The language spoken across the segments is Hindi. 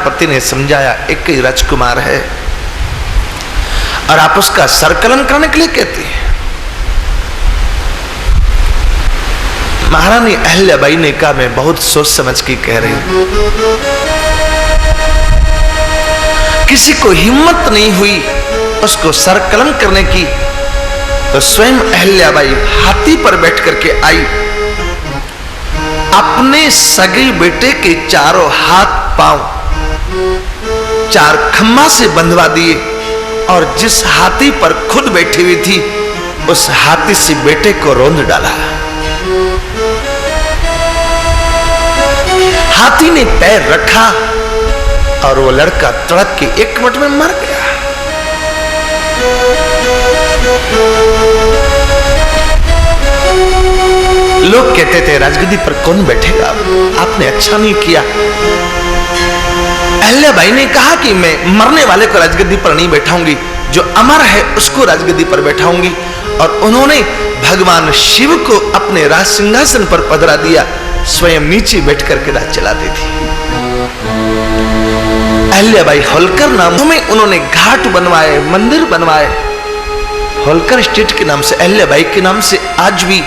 सेनापति ने समझाया एक ही राजकुमार है और आप उसका सरकलन करने के लिए कहते हैं। महारानी अहिल्याबाई ने कहा मैं बहुत सोच समझ के कह रही हूं। किसी को हिम्मत नहीं हुई उसको सरकलन करने की, तो स्वयं अहिल्याबाई हाथी पर बैठ करके आई, अपने सगे बेटे के चारों हाथ पांव 4 खम्मा से बंधवा दिए और जिस हाथी पर खुद बैठी हुई थी उस हाथी से बेटे को रौंद डाला। हाथी ने पैर रखा और वो लड़का तड़प के 1 मिनट में मर गया। लोग कहते थे राजगद्दी पर कौन बैठेगा, आपने अच्छा नहीं किया। अहिल्याबाई ने कहा कि मैं मरने वाले को राजगद्दी पर नहीं बैठाऊंगी, जो अमर है उसको राजगद्दी पर बैठाऊंगी। और उन्होंने भगवान शिव को अपने राज सिंहासन पर पधरा दिया, स्वयं नीचे बैठ करके राज चलाती थी। अहिल्याबाई होलकर नाम में उन्होंने घाट बनवाए, मंदिर बनवाए। होलकर स्टेट के नाम से, अहिल्याबाई के नाम से आज भी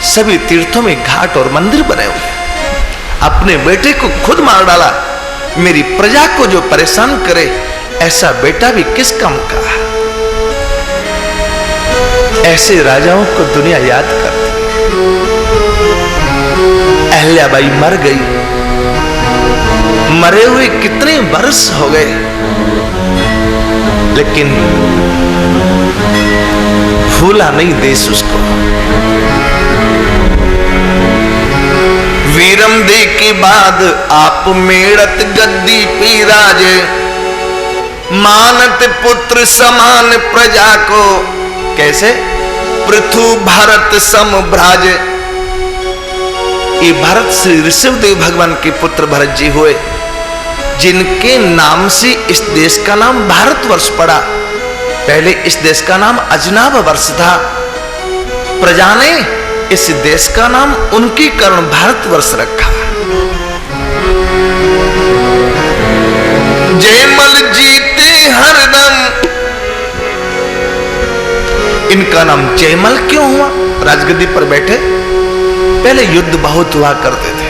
सभी तीर्थों में घाट और मंदिर बने हुए। अपने बेटे को खुद मार डाला। मेरी प्रजा को जो परेशान करे ऐसा बेटा भी किस काम का। ऐसे राजाओं को दुनिया याद करती। अहिल्याबाई मर गई, मरे हुए कितने वर्ष हो गए, लेकिन भूला नहीं देश उसको। वीरम दे के बाद आप मेड़त गद्दी पी राजे, मानत पुत्र समान प्रजा को, कैसे पृथु भारत सम भ्राज। ये भरत श्री ऋषभदेव भगवान के पुत्र भरत जी हुए, जिनके नाम से इस देश का नाम भारतवर्ष पड़ा। पहले इस देश का नाम अजनाब वर्ष था। प्रजा ने इस देश का नाम उनके कारण भारतवर्ष रखा। जयमल जीते हरदम, इनका नाम जयमल क्यों हुआ? राजगद्दी पर बैठे, पहले युद्ध बहुत हुआ करते थे।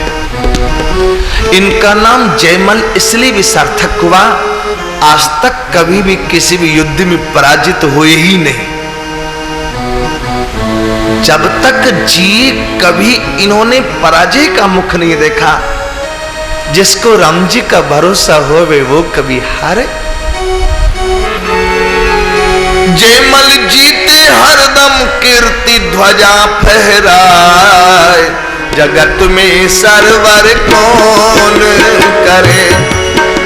इनका नाम जयमल इसलिए भी सार्थक हुआ, आज तक कभी भी किसी भी युद्ध में पराजित हुए ही नहीं। जब तक जिए कभी इन्होंने पराजय का मुख नहीं देखा। जिसको राम जी का भरोसा होवे वो कभी हारे। जयमल जीते हरदम कीर्ति ध्वजा फहराए, जगत में सरवर कौन करे।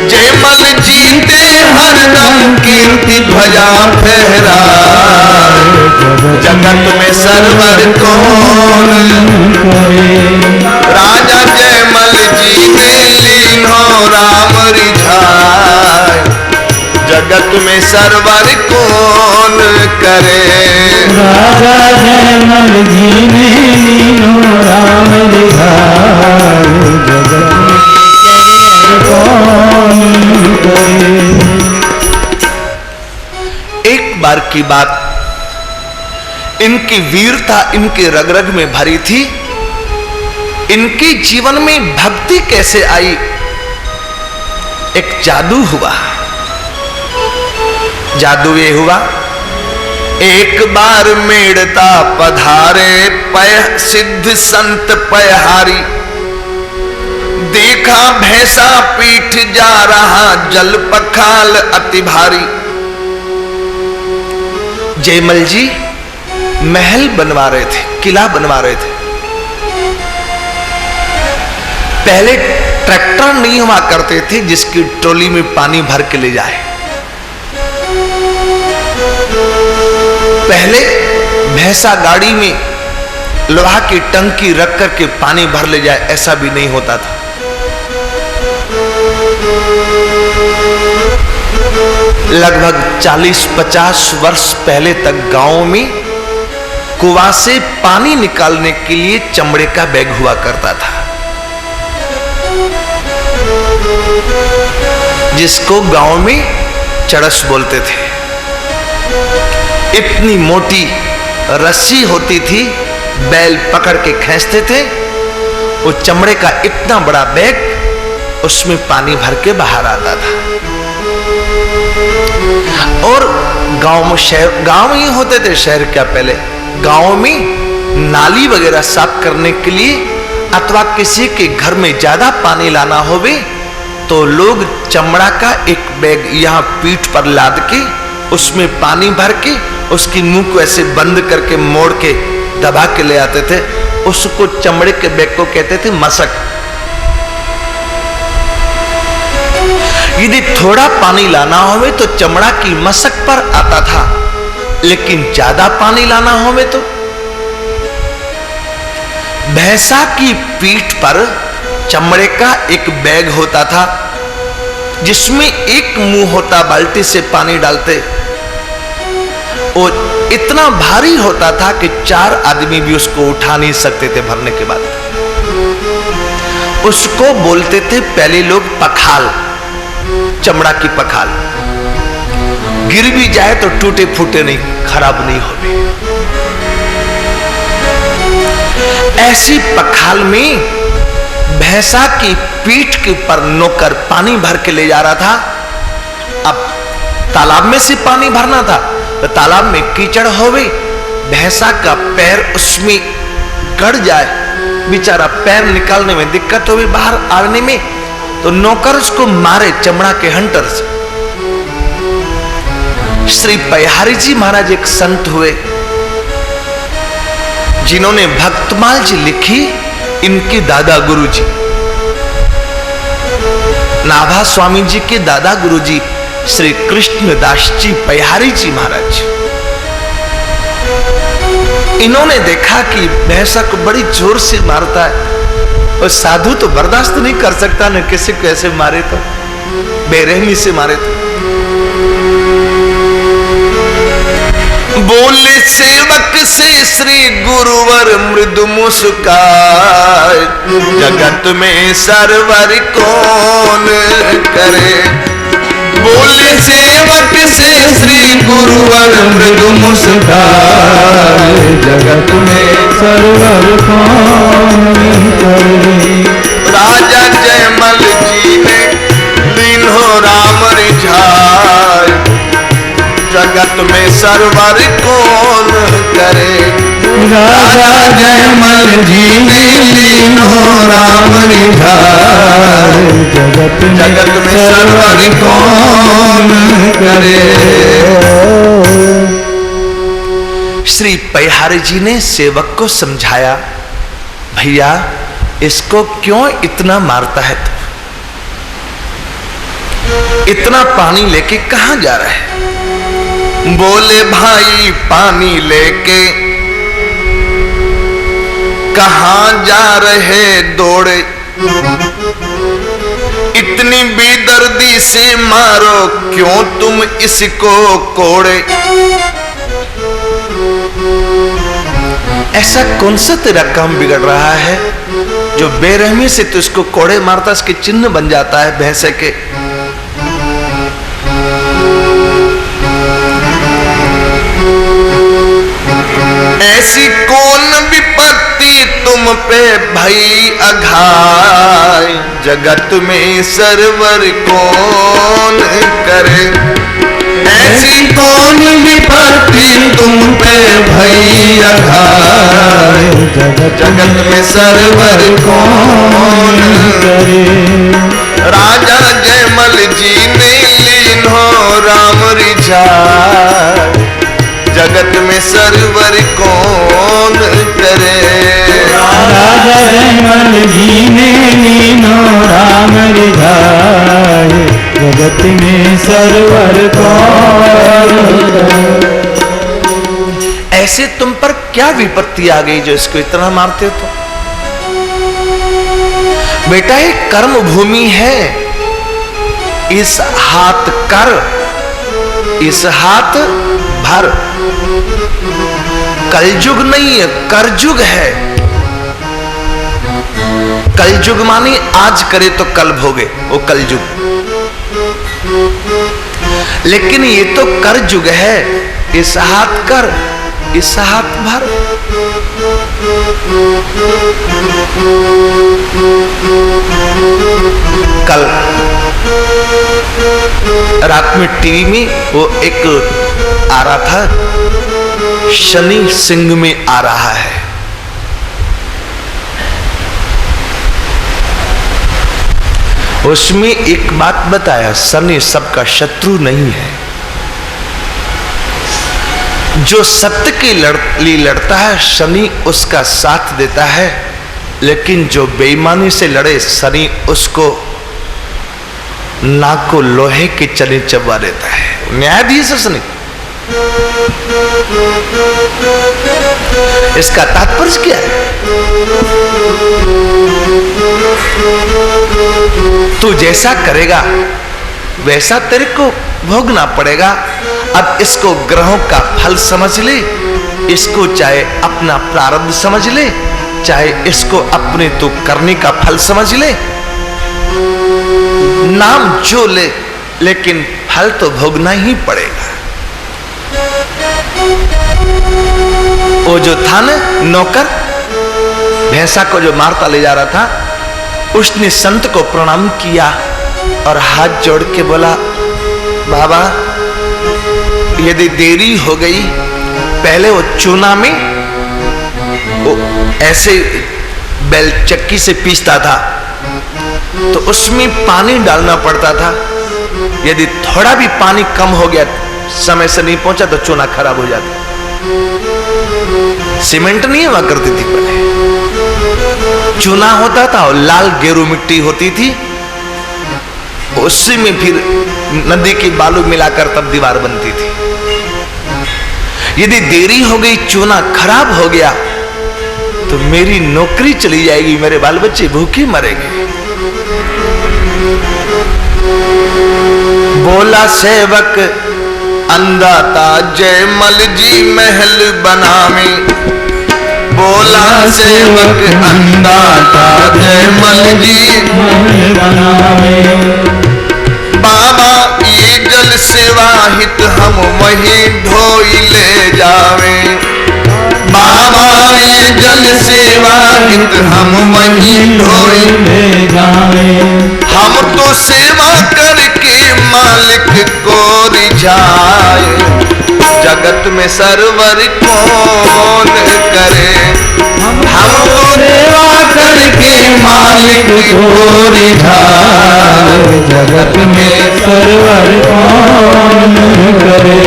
जयमल जीते हरदम कीर्ति ध्वजा फहराए, जगत में सरवर कौन करे। राजा जयमल जी ने लीनो राम रिझाए, जगत में सरवर कौन करे। राजा जयमल जी ने लीनो राम रिझाए, जगत में सरवर कौन करे। एक बार की बात, इनकी वीरता इनके रग रग में भरी थी। इनके जीवन में भक्ति कैसे आई? एक जादू हुआ। जादू ये हुआ, एक बार मेड़ता पधारे पय सिद्ध संत पयहारी। देखा भैंसा पीठ जा रहा जल पखाल अति भारी। जयमल जी महल बनवा रहे थे, किला बनवा रहे थे। पहले ट्रैक्टर नहीं हुआ करते थे जिसकी ट्रॉली में पानी भर के ले जाए। पहले भैंसा गाड़ी में लोहा की टंकी रख करके पानी भर ले जाए, ऐसा भी नहीं होता था। लगभग 40-50 वर्ष पहले तक गांव में कुआं से पानी निकालने के लिए चमड़े का बैग हुआ करता था। जिसको गांव में चड़स बोलते थे। इतनी मोटी रस्सी होती थी, बैल पकड़ के खींचते थे, वो चमड़े का इतना बड़ा बैग, उसमें पानी भर के बाहर आता था। और गांव ही होते थे, शहर क्या पहले। गांव में नाली वगैरह साफ करने के लिए अथवा किसी के घर में ज्यादा पानी लाना होवे तो लोग चमड़ा का एक बैग यहां पीठ पर लाद के उसमें पानी भर के उसकी मुंह को ऐसे बंद करके मोड़ के दबा के ले आते थे। उसको चमड़े के बैग को कहते थे मशक। यदि थोड़ा पानी लाना होवे तो चमड़ा की मशक पर आता था, लेकिन ज्यादा पानी लाना होवे तो भैंसा की पीठ पर चमड़े का एक बैग होता था, जिसमें एक मुंह होता, बाल्टी से पानी डालते, और इतना भारी होता था कि 4 आदमी भी उसको उठा नहीं सकते थे भरने के बाद। उसको बोलते थे पहले लोग पखाल, चमड़ा की पखाल। गिर भी जाए तो टूटे फूटे नहीं, खराब नहीं होगी। ऐसी पखाल में भैंसा की पीठ के ऊपर नौकर पानी भर के ले जा रहा था। अब तालाब में से पानी भरना था तो तालाब में कीचड़ होवे, भैंसा का पैर उसमें गड़ जाए, बेचारा पैर निकालने में दिक्कत होवे, बाहर आने में, तो नौकर उसको मारे चमड़ा के हंटर से। श्री पयहारी जी महाराज एक संत हुए जिन्होंने भक्तमाल जी लिखी। इनके दादा गुरुजी, नाभा स्वामी जी के दादा गुरुजी श्री कृष्णदास जी पयहारी जी महाराज, इन्होंने देखा कि भैंसा को बड़ी जोर से मारता है और साधु तो बर्दाश्त नहीं कर सकता, न किसी को ऐसे मारे तो, बेरहमी से मारे तो। बोले सेवक से श्री गुरुवर मृदु मुस्काए, जगत में सरवर कौन करे। बोले सेवक से श्री गुरुवर मृदु मुस्काए, जगत में सरवर कौन करे। राजा जयमल जी ने दीन्हो राम रिझाए, जगत में सरवर कौन करे। राजा जयमल जी ने दीन्हो राम रिझाए, जगत में सरवर कौन करे। श्री पयहारी जी ने सेवक को समझाया, भैया इसको क्यों इतना मारता है तू? इतना पानी लेके कहां जा रहा है? बोले भाई पानी लेके कहां जा रहे दौड़े, इतनी बेदर्दी से मारो क्यों तुम इसको कोड़े। ऐसा कौन सा तेरा काम बिगड़ रहा है जो बेरहमी से तू इसको कोड़े मारता, इसके चिन्ह बन जाता है भैंसे के। ऐसी कौन विपत्ति तुम पे भई अघाय, जगत में सरवर कौन करे। ऐसी कौन विपत्ति तुम पे भई अघाय, जगत में सरवर कौन करे। राजा जयमल जी ने लीन्हो राम रिझाए, जगत में सरवर कौन करे। राजा जयमल जी ने लीन्हो राम रिझाए, जगत में सरवर कौन करे। ऐसे तुम पर क्या विपत्ति आ गई जो इसको इतना मारते हो? तो बेटा ये कर्म भूमि है, इस हाथ कर, इस हाथ भर। कलयुग नहीं है, करजुग है। कलयुग मानी आज करे तो कल भोगे, वो कलयुग। लेकिन ये तो कर युग है, इस हाथ कर, इस हाथ भर। कल रात में टीवी में वो एक आ रहा था, शनि सिंह में आ रहा है। उसमें एक बात बताया, शनि सबका शत्रु नहीं है। जो सत्य के लिए लड़ता है शनि उसका साथ देता है, लेकिन जो बेईमानी से लड़े शनि उसको नाक को लोहे के चने चबा देता है। न्यायाधीश है शनि। इसका तात्पर्य क्या है? तू जैसा करेगा वैसा तेरे को भोगना पड़ेगा। अब इसको ग्रहों का फल समझ ले, इसको चाहे अपना प्रारब्ध समझ ले, चाहे इसको अपने तो करने का फल समझ ले, नाम जो ले, लेकिन फल तो भोगना ही पड़ेगा। वो जो था ना नौकर, भैंसा को जो मारता ले जा रहा था, उसने संत को प्रणाम किया और हाथ जोड़ के बोला, बाबा यदि देरी हो गई, पहले वो चूना में वो ऐसे बैल चक्की से पीसता था तो उसमें पानी डालना पड़ता था। यदि थोड़ा भी पानी कम हो गया, समय से नहीं पहुंचा, तो चूना खराब हो जाता। सीमेंट नहीं हुआ करती थी पहले, चूना होता था और लाल गेरू मिट्टी होती थी, उसी में फिर नदी की बालू मिलाकर तब दीवार बनती थी। यदि देरी हो गई, चूना खराब हो गया, तो मेरी नौकरी चली जाएगी, मेरे बाल बच्चे भूखे मरेंगे। बोला सेवक अंदाता जयमल जी महल बनावे। बोला सेवक अंदाता जयमल जी महल बनावे। बाबा ये जल सेवाहित हम वहीं ढोई ले जावे। बाबा ये जल सेवाहित हम वहीं ढोई ले जावे। हम तो सेवा करके मालिक को रिझाए, जगत में सरवर कौन करे। हम तो सेवा करके मालिक को रिझाए, जगत में सरवर कौन करे।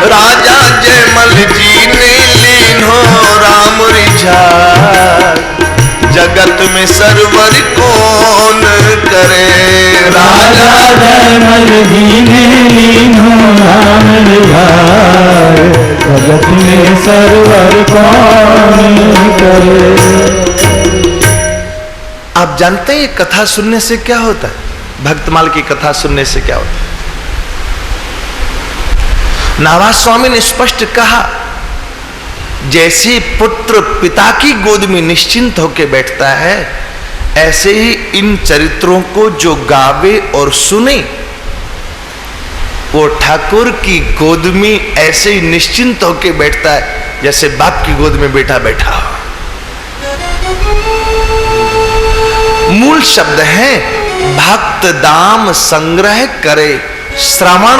राजा जयमल जी ने लीनो राम रिझाए, जगत में सरवर कौन करे। राजा जयमल जी ने लीनो राम रिझाए, जगत में सरवर कौन करे। आप जानते हैं ये कथा सुनने से क्या होता है? भक्तमाल की कथा सुनने से क्या होता है? नारायण स्वामी ने स्पष्ट कहा, जैसे पुत्र पिता की गोद में निश्चिंत होकर बैठता है, ऐसे ही इन चरित्रों को जो गावे और सुने, वो ठाकुर की गोद में ऐसे ही निश्चिंत होकर बैठता है जैसे बाप की गोद में बेटा बैठा हो। मूल शब्द है भक्त दाम संग्रह करे, श्रवण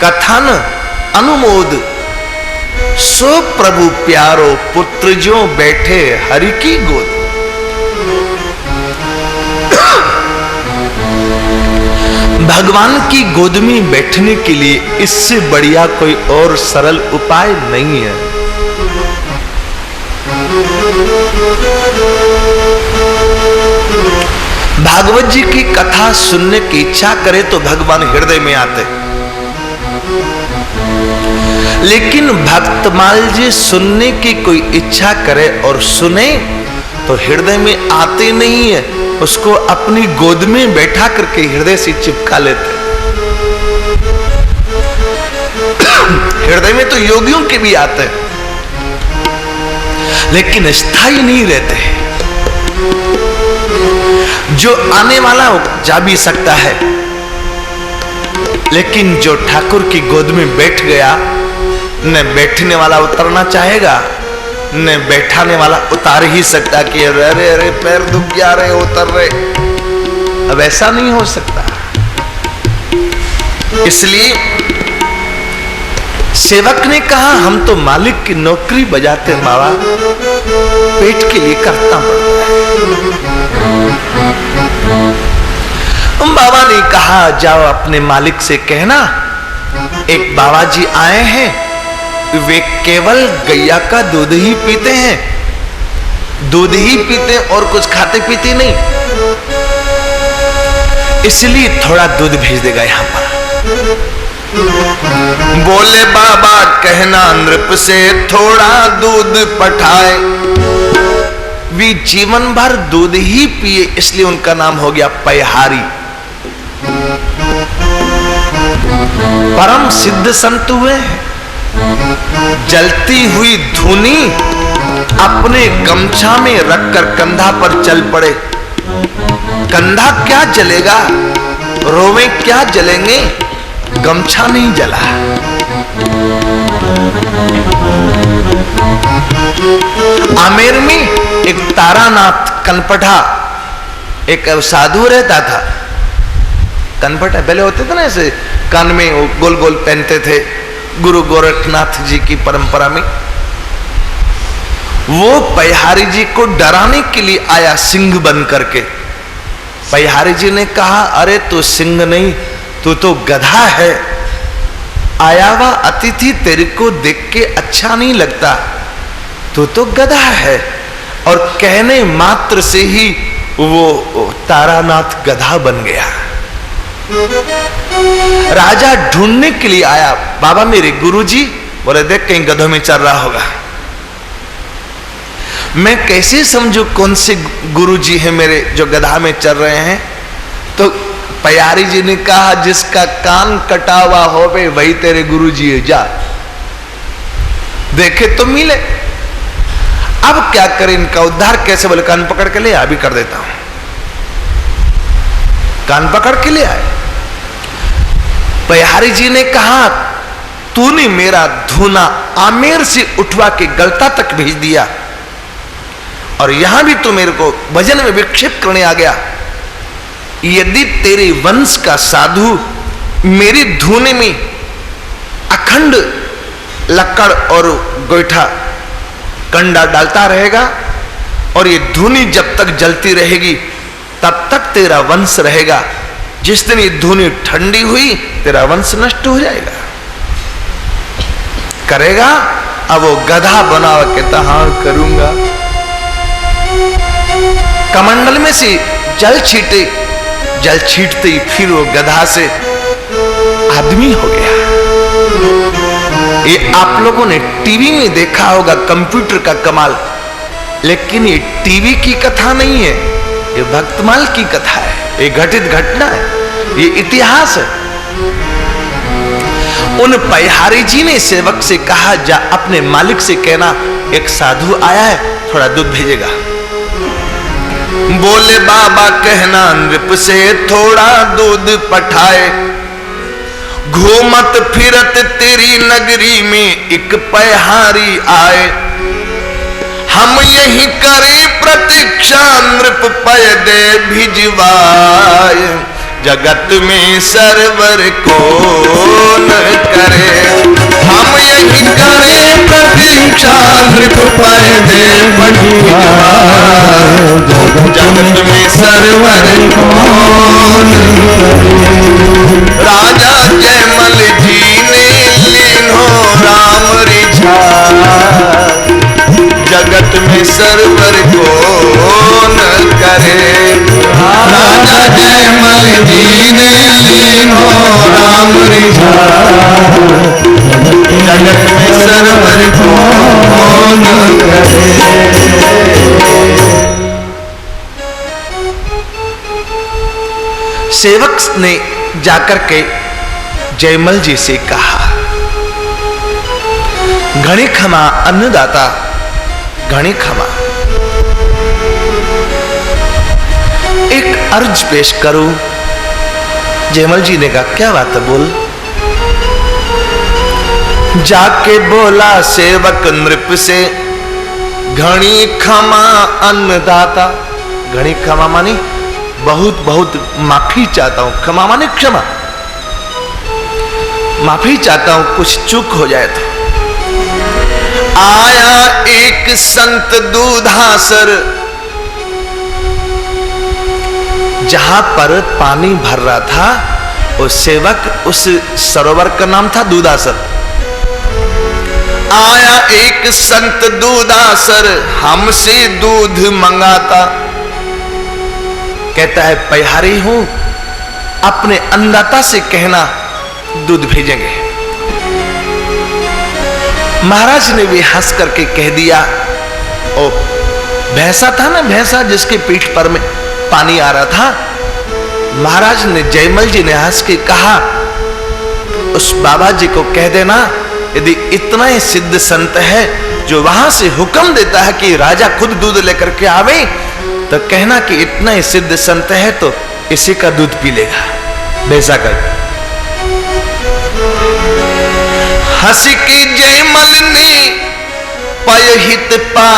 कथन अनुमोद, सो प्रभु प्यारो पुत्र जो बैठे हरि की गोद। भगवान की गोद में बैठने के लिए इससे बढ़िया कोई और सरल उपाय नहीं है। भागवत जी की कथा सुनने की इच्छा करे तो भगवान हृदय में आते, लेकिन भक्तमाल जी सुनने की कोई इच्छा करे और सुने तो हृदय में आते नहीं है, उसको अपनी गोद में बैठा करके हृदय से चिपका लेते। हृदय में तो योगियों के भी आते हैं, लेकिन स्थायी नहीं रहते। जो आने वाला जा भी सकता है, लेकिन जो ठाकुर की गोद में बैठ गया, न बैठने वाला उतरना चाहेगा न बैठाने वाला उतार ही सकता कि अरे अरे पैर दुख गया, रहे उतर रहे। अब ऐसा नहीं हो सकता। इसलिए सेवक ने कहा हम तो मालिक की नौकरी बजाते बाबा, पेट के लिए करना पड़ता है। बाबा ने कहा जाओ अपने मालिक से कहना एक बाबा जी आए हैं, वे केवल गैया का दूध ही पीते हैं, दूध ही पीते और कुछ खाते पीते नहीं, इसलिए थोड़ा दूध भेज देगा यहां पर। बोले बाबा कहना नृप से थोड़ा दूध पठाए। वे जीवन भर दूध ही पिए, इसलिए उनका नाम हो गया पैहारी। परम सिद्ध संत हुए हैं। जलती हुई धुनी अपने गमछा में रखकर कंधा पर चल पड़े। कंधा क्या जलेगा, रोवे क्या जलेंगे, गमछा नहीं जला। आमेर में एक तारानाथ कनपटा एक साधु रहता था। कनपटा पहले होते थे ना, ऐसे कान में वो गोल गोल पहनते थे, गुरु गोरखनाथ जी की परंपरा में। वो पैहारी जी को डराने के लिए आया सिंह बन करके। पैहारी जी ने कहा अरे तू सिंह नहीं, तू तो गधा है। आया हुआ अतिथि तेरे को देख के अच्छा नहीं लगता, तू तो गधा है। और कहने मात्र से ही वो तारानाथ गधा बन गया। राजा ढूंढने के लिए आया, बाबा मेरे गुरुजी, बोले देख कहीं गधों में चल रहा होगा। मैं कैसे समझू कौन से गुरुजी है मेरे जो गधा में चल रहे हैं। तो पैहारी जी ने कहा जिसका कान कटा हुआ हो वही तेरे गुरुजी है, जा देखे तो मिले। अब क्या करें, इनका उद्धार कैसे? बोले कान पकड़ के ले, अभी कर देता हूं। कान पकड़ के ले आए। पैहारी जी ने कहा तूने मेरा धूना आमेर से उठवा के गलता तक भेज दिया और यहां भी तू मेरे को भजन में विक्षेप करने आ गया। यदि तेरे वंश का साधु मेरी धूने में अखंड लक्कड़ और गोईठा कंडा डालता रहेगा और ये धूनी जब तक जलती रहेगी तब तक तेरा वंश रहेगा। जिस दिन ये धूनी ठंडी हुई तेरा वंश नष्ट हो जाएगा। करेगा? अब वो गधा बना हुआ कहता हाँ करूंगा। कमंडल में से जल छीटे, जल छीटते ही फिर वो गधा से आदमी हो गया। ये आप लोगों ने टीवी में देखा होगा कंप्यूटर का कमाल, लेकिन ये टीवी की कथा नहीं है, ये भक्तमाल की कथा है, ये घटित घटना है, ये इतिहास है। उन पैहारी जी ने सेवक से कहा जा अपने मालिक से कहना एक साधु आया है, थोड़ा दूध भेजेगा। बोले बाबा कहना नृप से थोड़ा दूध पठाए। घूमत फिरत तेरी नगरी में एक पैहारी आए। हम यही करे प्रतीक्षा नृप पय दे भिजवाए। जगत में सरवर कौन करे। हम यही करे प्रतीक्षा नृप पय दे भिजवाए। जगत में सरवर कौन करे। राजा जयमल जी ने लीनो राम रिझाए। जगत में सरवर कौन करे। राजा जयमल जी ने लीनो राम रिझाए। जगत में सरवर कौन करे। सेवक ने जाकर के जयमल जी से कहा घणी क्षमा अन्नदाता, घणी क्षमा, एक अर्ज पेश करूं। जयमल जी ने कहा क्या बात है, बोल। जाके बोला सेवक नृप से, घणी क्षमा अन्नदाता। घणी क्षमा मानी बहुत बहुत माफी चाहता हूं, क्षमा मानी क्षमा, माफी चाहता हूं कुछ चूक हो जाए तो। आया एक संत दूधासर, जहां पर पानी भर रहा था वो सेवक, उस सरोवर का नाम था दूधासर। आया एक संत दूधासर, हमसे दूध मंगाता। कहता है पैहारी हूं, अपने अन्नदाता से कहना दूध भेजेंगे। महाराज ने भी हंस करके कह दिया, ओ भैंसा था ना, भैंसा जिसके पीठ पर में पानी आ रहा था। महाराज ने, जयमल जी ने हंस के कहा, उस बाबा जी को कह देना यदि इतना ही सिद्ध संत है जो वहां से हुक्म देता है कि राजा खुद दूध लेकर के आवे, तो कहना कि इतना ही सिद्ध संत है तो इसी का दूध पी लेगा, वैसा कर। हंस के जयमल ने पयहित पा,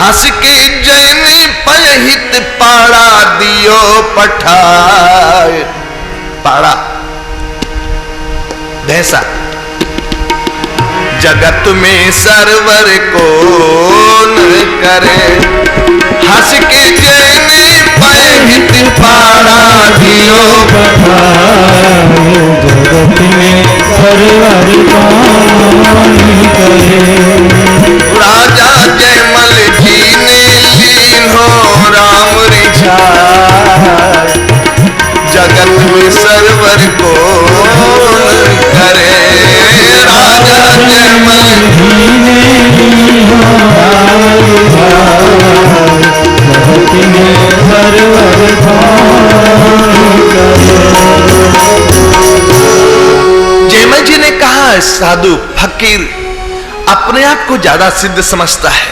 हंस के जय ने पयहित पाड़ा दियो पठाए। पाड़ा भैंसा। जगत में सरवर कौन करे, हंस के जय ने पयहित पाड़ा दियो पठाए। जगत में सरवर कौन करे। राजा जयमल जी ने लीन हो राम रिझाए। जगत में सरवर कौन करे। राजा जयमल जी ने लीन हो राम रिझाए। जगत में सरवर कौन करे। जयमल जी ने कहा, साधु फकीर अपने आप को ज्यादा सिद्ध समझता है,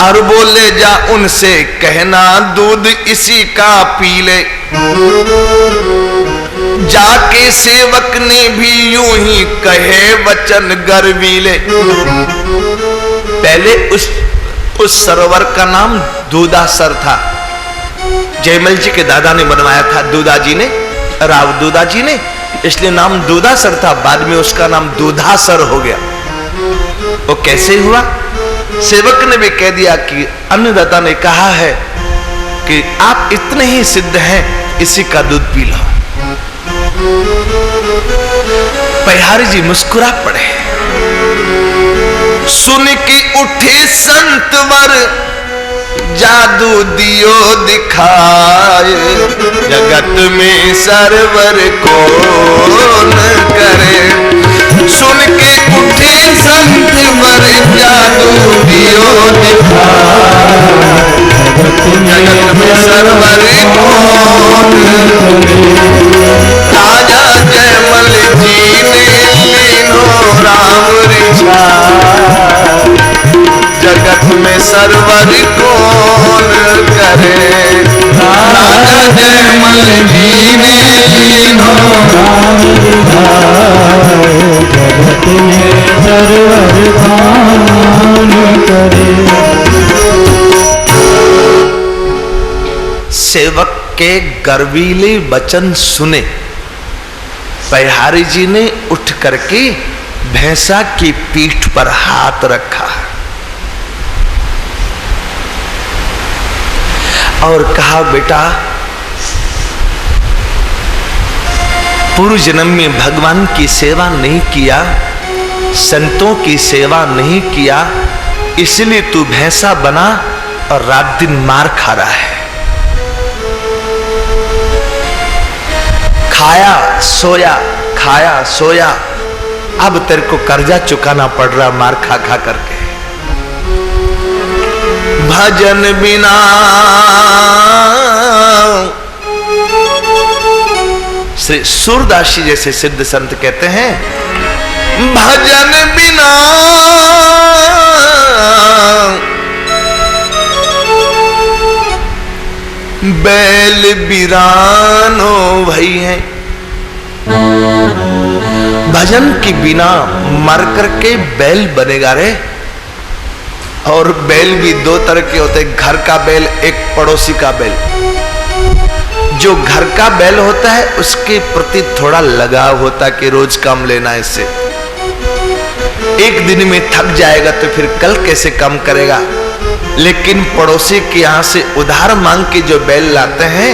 और बोले जा उनसे कहना दूध इसी का पी ले। जाके सेवक ने भी यूं ही कहे वचन गर्वीले। पहले उस सरोवर का नाम दूधासर था, जयमल जी के दादा ने बनवाया था, दूधा जी ने, राव दूधा जी ने, इसलिए नाम दूधासर था। बाद में उसका नाम दूधासर हो गया। वो कैसे हुआ? सेवक ने भी कह दिया कि अन्नदाता ने कहा है कि आप इतने ही सिद्ध हैं, इसी का दूध पी लो। पैहारी जी मुस्कुरा पड़े। सुन के उठे संतवर, जादू दियो दिखाए। जगत में सरवर कौन करे। सुन के उठे संतवर, जादू दियो दिखाए। जगत में सरवर कौन करे। राजा जयमल जी ने लीनो राम रिझाए। जगत में सरवर कौन करे। राजा जयमल जी ने लीनो राम रिझाए। जगत में सरवर कौन करे। सेवक के गर्वीले वचन सुने, पैहारी जी ने उठ करके भैंसा की पीठ पर हाथ रखा और कहा, बेटा पूर्व जन्म में भगवान की सेवा नहीं किया, संतों की सेवा नहीं किया, इसलिए तू भैंसा बना और रात दिन मार खा रहा है। खाया सोया, खाया सोया, अब तेरे को कर्जा चुकाना पड़ रहा मार खा खा करके। भजन बिना श्री सूरदास जी जैसे सिद्ध संत कहते हैं, भजन बिना बैल बिरानो भई है। भजन के बिना मर करके बैल बनेगा रे। और बैल भी दो तरह के होते, घर का बैल, एक पड़ोसी का बैल। जो घर का बैल होता है उसके प्रति थोड़ा लगाव होता कि रोज काम लेना है इससे, एक दिन में थक जाएगा तो फिर कल कैसे काम करेगा। लेकिन पड़ोसी के यहां से उधार मांग के जो बैल लाते हैं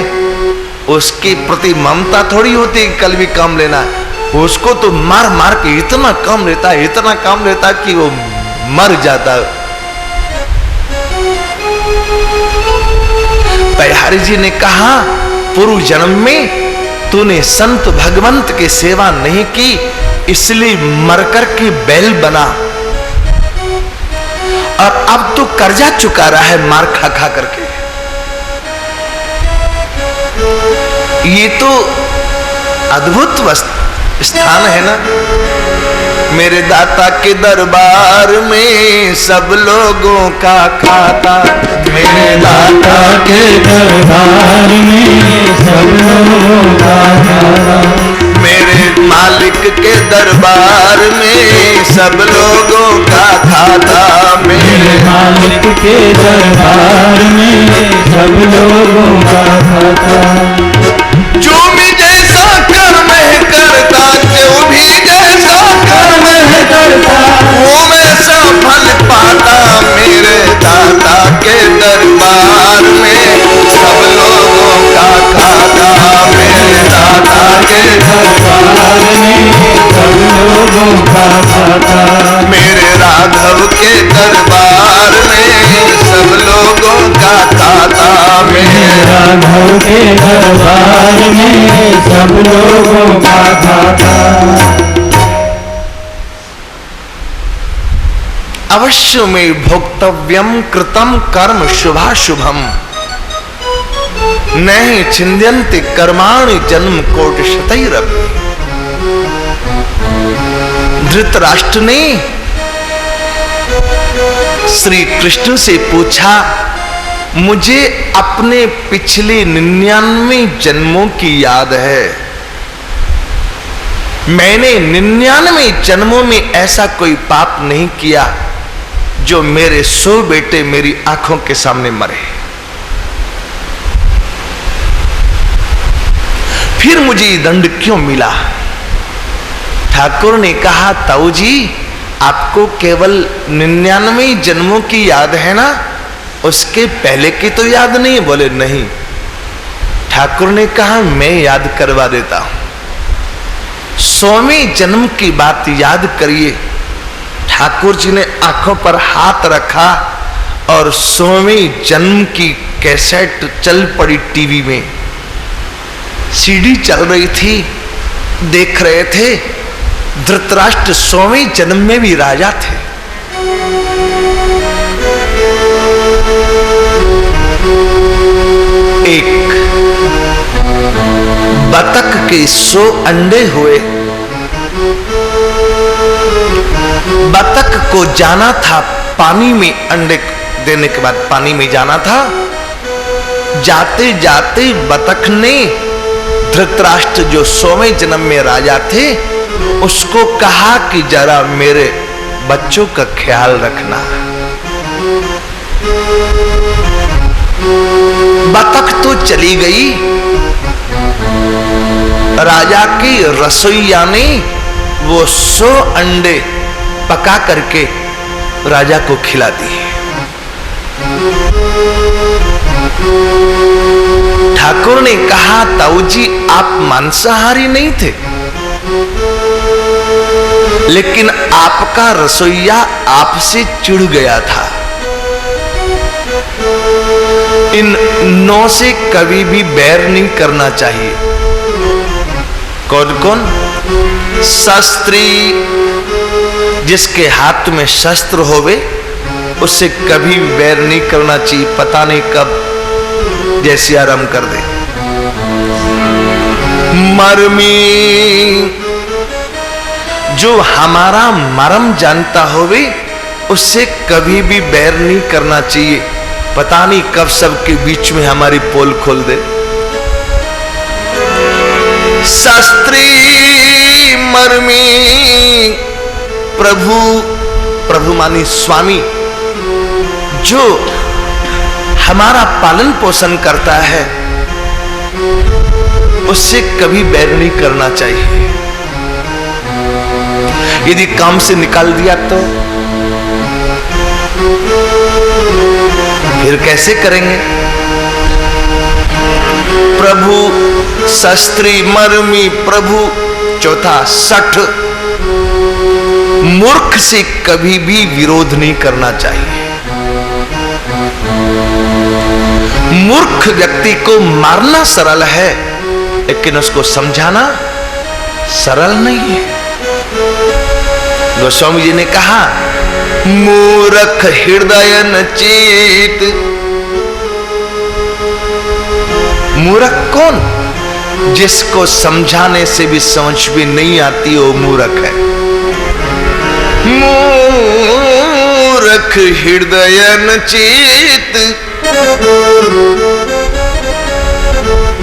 उसके प्रति ममता थोड़ी होती है कल भी काम लेना है। उसको तो मार मार के इतना काम लेता है, इतना काम लेता है कि वो मर जाता है। बिहारी जी ने कहा पूर्व जन्म में तूने संत भगवंत की सेवा नहीं की, इसलिए मरकर के बैल बना, और अब तू कर्जा चुका रहा है मार खा खा करके। ये तो अद्भुत स्थान है ना। मेरे दाता के दरबार में सब लोगों का खाता, मेरे दाता के दरबार में सब लोगों का खाता, मेरे मालिक के दरबार में सब लोगों का खाता, मेरे मालिक के दरबार में सब लोगों का खाता। जो भी जैसा कर्म है करता, जो भी जैसा कर्म है करता, वो वैसा फल पाता। मेरे दाता के दरबार में सब लोगों का खाता, मेरे दाता के दरबार में सब लोगों का खाता, मेरे राघव के दरबार में सब लोगों का खाता, मेरे राघव के दरबार में सब लोगों का खाता। अवश्य में भोक्तव्यम कृतम कर्म शुभाशुभम, नहीं छिन्द्यन्ति कर्माणि जन्म कोटि शतैरपि। धृतराष्ट्र ने श्री कृष्ण से पूछा, मुझे अपने पिछले 99 जन्मों की याद है। मैंने 99 जन्मों में ऐसा कोई पाप नहीं किया जो मेरे 100 बेटे मेरी आंखों के सामने मरे। फिर मुझे दंड क्यों मिला? ठाकुर ने कहा, ताऊ जी आपको केवल 99 जन्मों की याद है ना, उसके पहले की तो याद नहीं? बोले नहीं। ठाकुर ने कहा मैं याद करवा देता हूं। 100वें जन्म की बात याद करिए। ठाकुर जी ने आंखों पर हाथ रखा और 100वें जन्म की कैसेट चल पड़ी टीवी में, सीडी चल रही थी, देख रहे थे। धृतराष्ट्र 100वें जन्म में भी राजा थे। एक बतख के 100 अंडे हुए। बतख को जाना था पानी में, अंडे देने के बाद पानी में जाना था। जाते जाते बतख ने धृतराष्ट्र जो 100वें जन्म में राजा थे उसको कहा कि जरा मेरे बच्चों का ख्याल रखना। बतख तो चली गई। राजा की रसोइया ने वो 100 अंडे पका करके राजा को खिला दिए। ठाकुर ने कहा, ताऊ जी आप मांसाहारी नहीं थे, लेकिन आपका रसोइया आपसे चिढ़ गया था। इन 9 से कभी भी बैर नहीं करना चाहिए। कौन कौन? शस्त्री, जिसके हाथ में शस्त्र होवे उससे कभी बैर नहीं करना चाहिए। पता नहीं कब जैसी आराम कर दे। मर्मी, जो हमारा मर्म जानता होवे उससे कभी भी बैर नहीं करना चाहिए। पता नहीं कब सबके बीच में हमारी पोल खोल दे। शास्त्री मर्मी प्रभु, प्रभु मानी स्वामी, जो हमारा पालन पोषण करता है, उससे कभी बैर नहीं करना चाहिए। यदि काम से निकाल दिया तो फिर कैसे करेंगे? प्रभु शास्त्री मर्मी प्रभु। चौथा सठ, मूर्ख से कभी भी विरोध नहीं करना चाहिए। मूर्ख व्यक्ति को मारना सरल है, लेकिन उसको समझाना सरल नहीं है। गोस्वामी जी ने कहा, मूर्ख हृदय न चेत। मूर्ख कौन? जिसको समझाने से भी समझ भी नहीं आती, वो मूर्ख है। मूर्ख हृदय न चेत,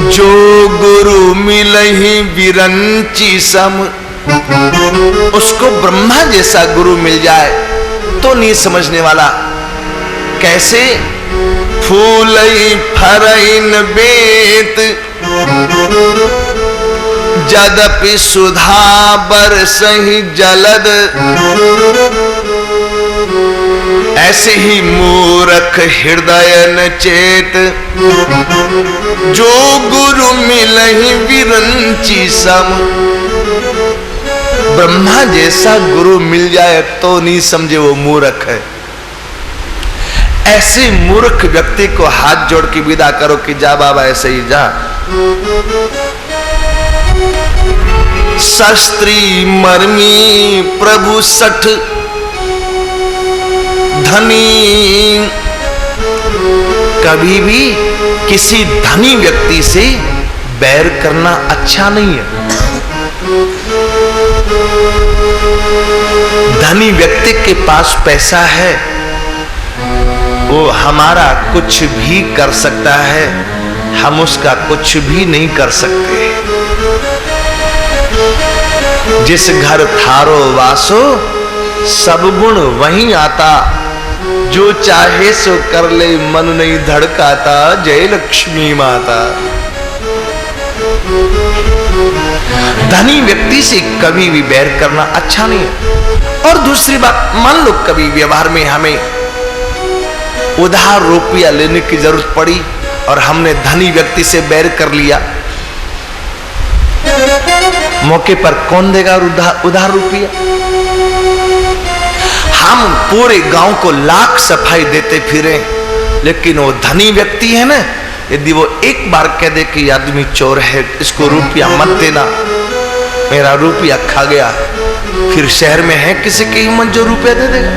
जो गुरु मिलहि विरंची सम। उसको ब्रह्मा जैसा गुरु मिल जाए तो नहीं समझने वाला। कैसे? फूलई फरइन बेत, जदपि सुधा बरसहि जलद। ऐसे ही मूर्ख हृदय न चेत, जो गुरु मिलहि विरंची सम। ब्रह्मा जैसा गुरु मिल जाए तो नहीं समझे, वो मूर्ख है। ऐसे मूर्ख व्यक्ति को हाथ जोड़ के विदा करो कि जा बाबा, ऐसे ही जा। शास्त्री मर्मी प्रभु सठ, धनी। कभी भी किसी धनी व्यक्ति से बैर करना अच्छा नहीं है। धनी व्यक्ति के पास पैसा है, वो हमारा कुछ भी कर सकता है, हम उसका कुछ भी नहीं कर सकते। जिस घर थारो वासो, सब गुण वहीं आता। जो चाहे सो कर ले, मन नहीं धड़काता। जय लक्ष्मी माता। धनी व्यक्ति से कभी भी बैर करना अच्छा नहीं है। और दूसरी बात, मान लो कभी व्यवहार में हमें उधार रुपया लेने की जरूरत पड़ी और हमने धनी व्यक्ति से बैर कर लिया, मौके पर कौन देगा उधार रुपया? हम पूरे गांव को लाख सफाई देते फिरे, लेकिन वो धनी व्यक्ति है ना, यदि वो एक बार कह दे कि आदमी चोर है, इसको रुपया मत देना, मेरा रुपया खा गया, फिर शहर में है किसी की हिम्मत जो रुपया दे देगा?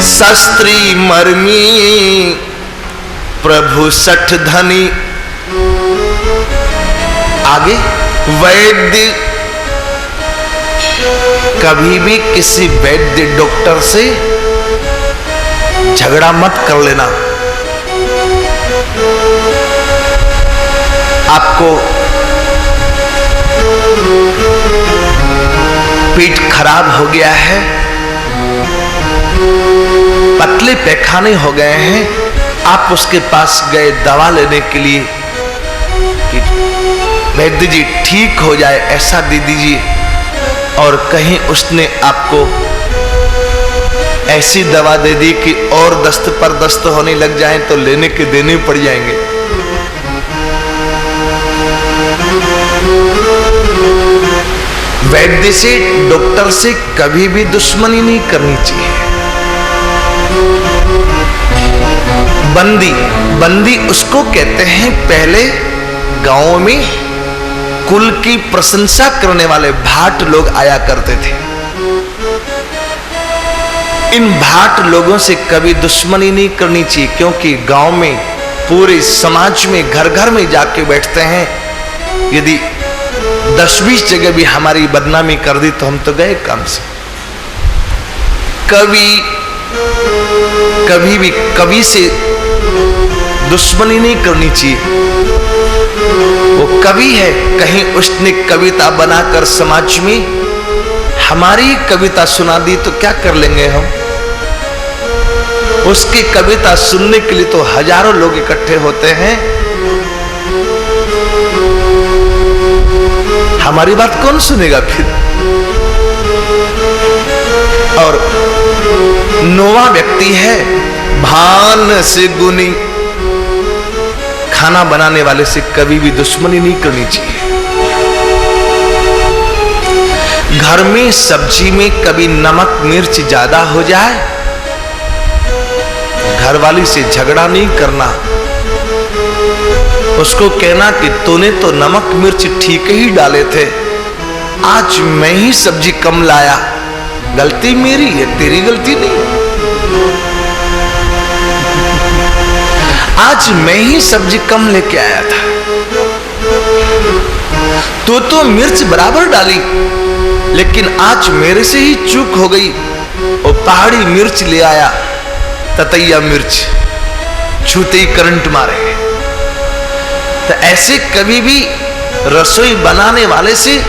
शास्त्री मर्मी प्रभु सठ धनी। आगे वैद्य, कभी भी किसी वैद्य डॉक्टर से झगड़ा मत कर लेना। आपको पेट खराब हो गया है, पतले पैखाने हो गए हैं, आप उसके पास गए दवा लेने के लिए कि वैद्य जी ठीक हो जाए, ऐसा दे दीजिए, और कहीं उसने आपको ऐसी दवा दे दी कि और दस्त पर दस्त होने लग जाए तो लेने के देने पड़ जाएंगे। वैद्य से, डॉक्टर से कभी भी दुश्मनी नहीं करनी चाहिए। बंदी, बंदी उसको कहते हैं, पहले गांव में कुल की प्रशंसा करने वाले भाट लोग आया करते थे। इन भाट लोगों से कभी दुश्मनी नहीं करनी चाहिए, क्योंकि गांव में, पूरे समाज में, घर घर में जाके बैठते हैं। यदि 10-20 जगह भी हमारी बदनामी कर दी तो हम तो गए काम से। कभी भी कवि से दुश्मनी नहीं करनी चाहिए। वो कवि है, कहीं उसने कविता बनाकर समाज में हमारी कविता सुना दी तो क्या कर लेंगे हम? उसकी कविता सुनने के लिए तो हजारों लोग इकट्ठे होते हैं, हमारी बात कौन सुनेगा फिर? और नौवां व्यक्ति है भान से गुनी। खाना बनाने वाले से कभी भी दुश्मनी नहीं करनी चाहिए। घर में सब्जी में कभी नमक मिर्च ज्यादा हो जाए, घरवाली से झगड़ा नहीं करना, उसको कहना कि तूने तो नमक मिर्च ठीक ही डाले थे, आज मैं ही सब्जी कम लाया, गलती मेरी है, तेरी गलती नहीं। आज मैं ही सब्जी कम लेके आया था, तू तो मिर्च बराबर डाली, लेकिन आज मेरे से ही चूक हो गई। वो पहाड़ी मिर्च ले आया, ततैया मिर्च, छूते ही करंट मारे। तो ऐसे कभी भी रसोई बनाने वाले से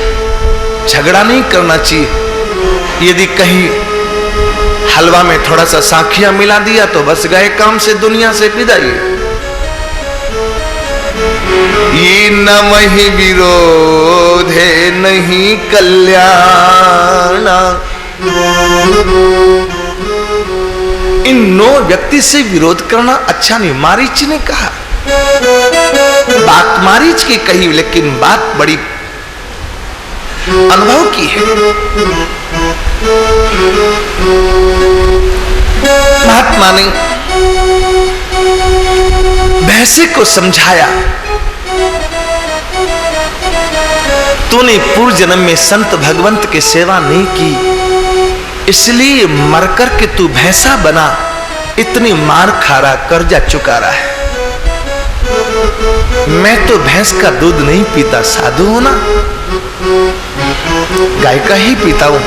झगड़ा नहीं करना चाहिए। यदि कहीं हलवा में थोड़ा सा साखिया मिला दिया तो बस गए काम से, दुनिया से विदाई। ये न वही विरोध है नहीं कल्याण। इन 9 व्यक्ति से विरोध करना अच्छा नहीं। मारीच ने कहा, बात मारीच की कही, लेकिन बात बड़ी अनुभव की है। महात्मा ने भैंसे को समझाया, तूने पूर्व जन्म में संत भगवंत की सेवा नहीं की, इसलिए मरकर के तू भैंसा बना, इतनी मार खा रहा, कर्जा चुका रहा है। मैं तो भैंस का दूध नहीं पीता, साधु हूं ना, गाय का ही पीता हूं,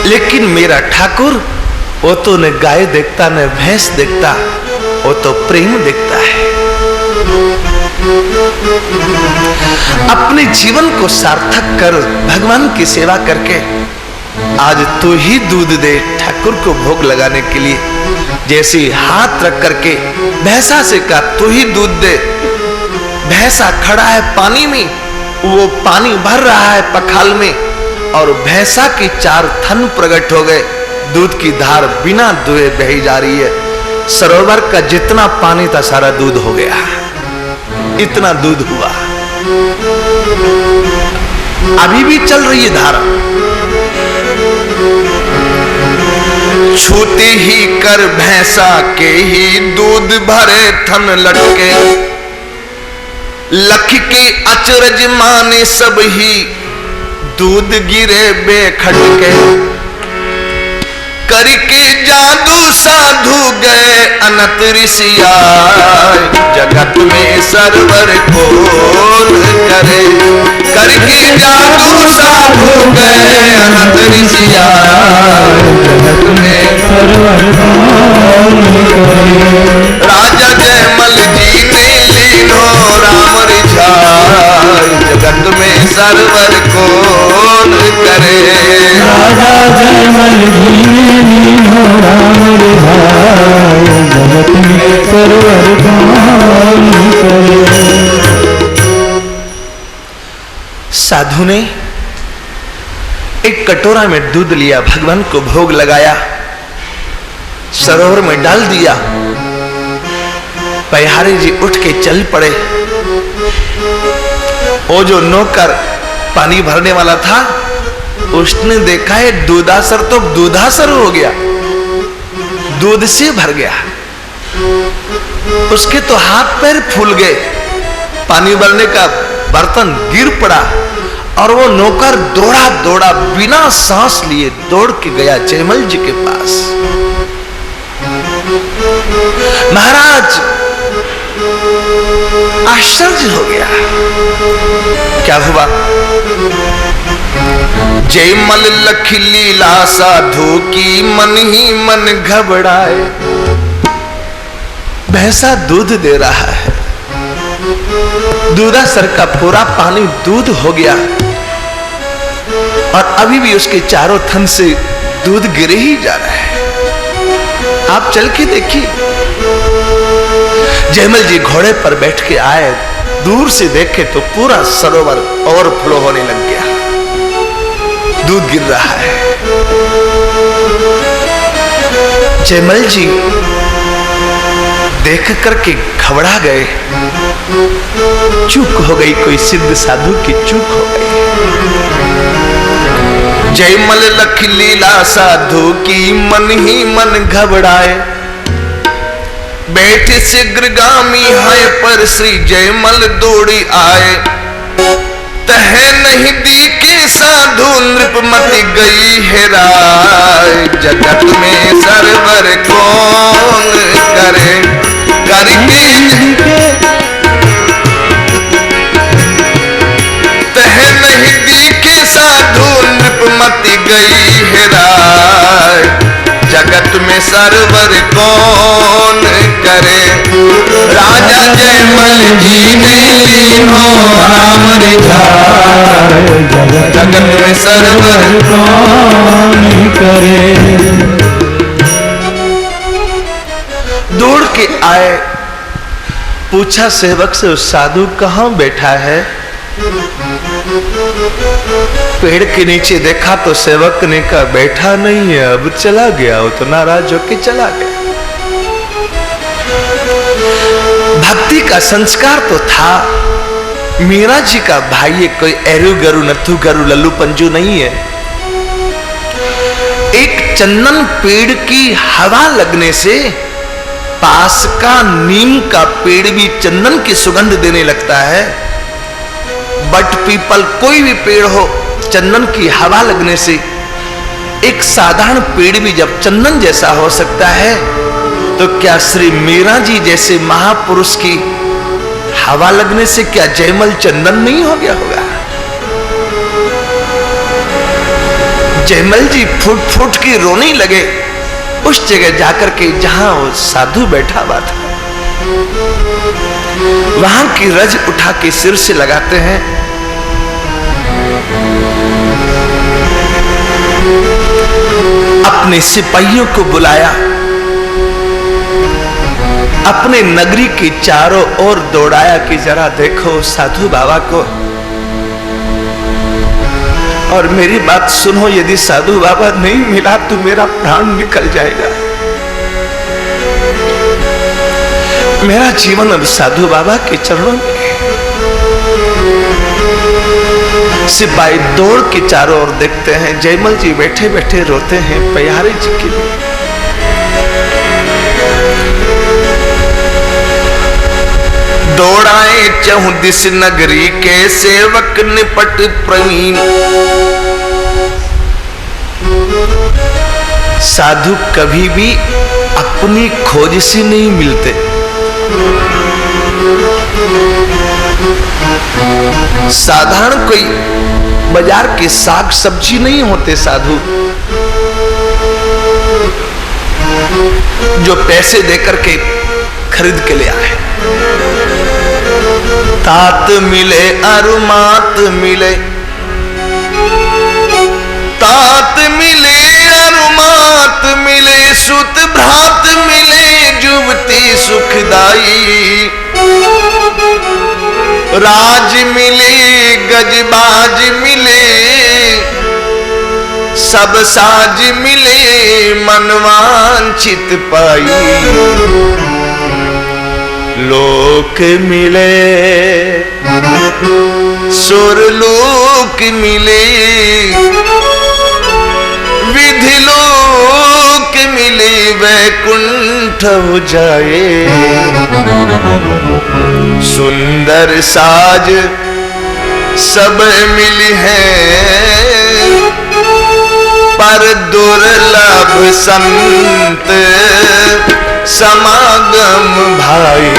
लेकिन मेरा ठाकुर वो तो न गाय देखता न भैंस देखता, वो तो प्रेम देखता है। अपने जीवन को सार्थक कर, भगवान की सेवा करके आज तू ही दूध दे ठाकुर को भोग लगाने के लिए। जैसे हाथ रख करके भैंसा से कहा तू ही दूध दे। भैंसा खड़ा है पानी में, वो पानी भर रहा है पखाल में, और भैंसा की 4 थन प्रकट हो गए, दूध की धार बिना दुए बही जा रही है। सरोवर का जितना पानी था सारा दूध हो गया, इतना दूध हुआ। अभी भी चल रही है धारा। छूते ही कर भैंसा के ही दूध भरे थन लटके, लख के अचरज माने सब ही दूध गिरे बेखटके। करके जादू साधु गए अनंत ऋषियाय, जगत में सरवर कौन करे। करके जादू साधु गए अनंत ऋषियाय, जगत में सरवर कौन करे। राजा जयमल जी ने लीनो राम रिझाय, जगत में सरवर कौन करे। राजा जयमल जी ने लीनो राम रिझाय, जगत में सरवर कौन करे। साधु ने एक कटोरा में दूध लिया, भगवान को भोग लगाया, सरोवर में डाल दिया। पहाड़ी जी उठ के चल पड़े। वो जो नौकर पानी भरने वाला था, उसने देखा है दूधासर तो दूधासर हो गया, दूध से भर गया। उसके तो हाथ पैर फूल गए, पानी भरने का बर्तन गिर पड़ा, और वो नौकर दौड़ा दौड़ा बिना सांस लिए दौड़ के गया जयमल जी के पास। महाराज आश्चर्य हो गया, क्या हुआ? जयमल लखी लीला साधु की मन ही मन घबराए। भैंसा दूध दे रहा है, दूधासर का पूरा पानी दूध हो गया और अभी भी उसके चारों थन से दूध गिरे ही जा रहा है। आप चल के देखिए। जयमल जी घोड़े पर बैठ के आए, दूर से देखे तो पूरा सरोवर ओवरफ्लो होने लग गया, दूध गिर रहा है। जयमल जी देख करके घबरा गए, चूक हो गई, कोई सिद्ध साधु की चूक हो गई। जयमल लखी लीला साधु की मन ही मन घबराए। बैठे शीघ्रगामी है पर श्री जयमल दौड़ी आए। तह नहीं दी के साधु नृपमति गई है राय। जगत में सरवर कौन करे करके तह नहीं दी के साधु नृपमति गई है राय। जगत में सरवर कौन करे। राजा जयमल जी ने लीनो राम रिझाए। जगत में सरवर कौन करे। दौड़ के आए, पूछा सेवक से, उस साधु कहाँ बैठा है? पेड़ के नीचे देखा तो सेवक ने कहा बैठा नहीं है, अब चला गया। वो तो नाराज होके चला गया। भक्ति का संस्कार तो था। मीरा जी का भाई है, कोई एरू गरु नथु गरु लल्लू पंजू नहीं है। एक चंदन पेड़ की हवा लगने से पास का नीम का पेड़ भी चंदन की सुगंध देने लगता है। बट पीपल कोई भी पेड़ हो, चंदन की हवा लगने से एक साधारण पेड़ भी जब चंदन जैसा हो सकता है, तो क्या श्री मीरा जी जैसे महापुरुष की हवा लगने से क्या जयमल चंदन नहीं हो गया होगा? जयमल जी फुट फुट के रोने लगे उस जगह जाकर के जहां वो साधु बैठा हुआ था। वहां की रज उठा के सिर से लगाते हैं। अपने सिपाहियों को बुलाया, अपने नगरी के चारों ओर दौड़ाया कि जरा देखो साधु बाबा को और मेरी बात सुनो, यदि साधु बाबा नहीं मिला तो मेरा प्राण निकल जाएगा। मेरा जीवन अब साधु बाबा के चरणों में। सिपाही दौड़ के चारों ओर देखते हैं, जयमल जी बैठे बैठे रोते हैं प्यारे जी के लिए। दौड़ाए चहुदिस नगरी के सेवक निपट प्रवीण। साधु कभी भी अपनी खोज से नहीं मिलते। साधारण कोई बाजार के साग सब्जी नहीं होते साधु, जो पैसे देकर के खरीद के ले आए। तात मिले अरुमात मिले, तात मिले अरुमात मिले, सुत भ्रात मिले जुवती सुखदाई। राज मिले गजबाज मिले, सब साज मिले मनवांछित पाई। लोक मिले सुरलोक मिले, विधि लोक मिले वैकुंठ हो जाए। सुंदर साज सब मिली है, पर दुर्लभ संत समागम भाई।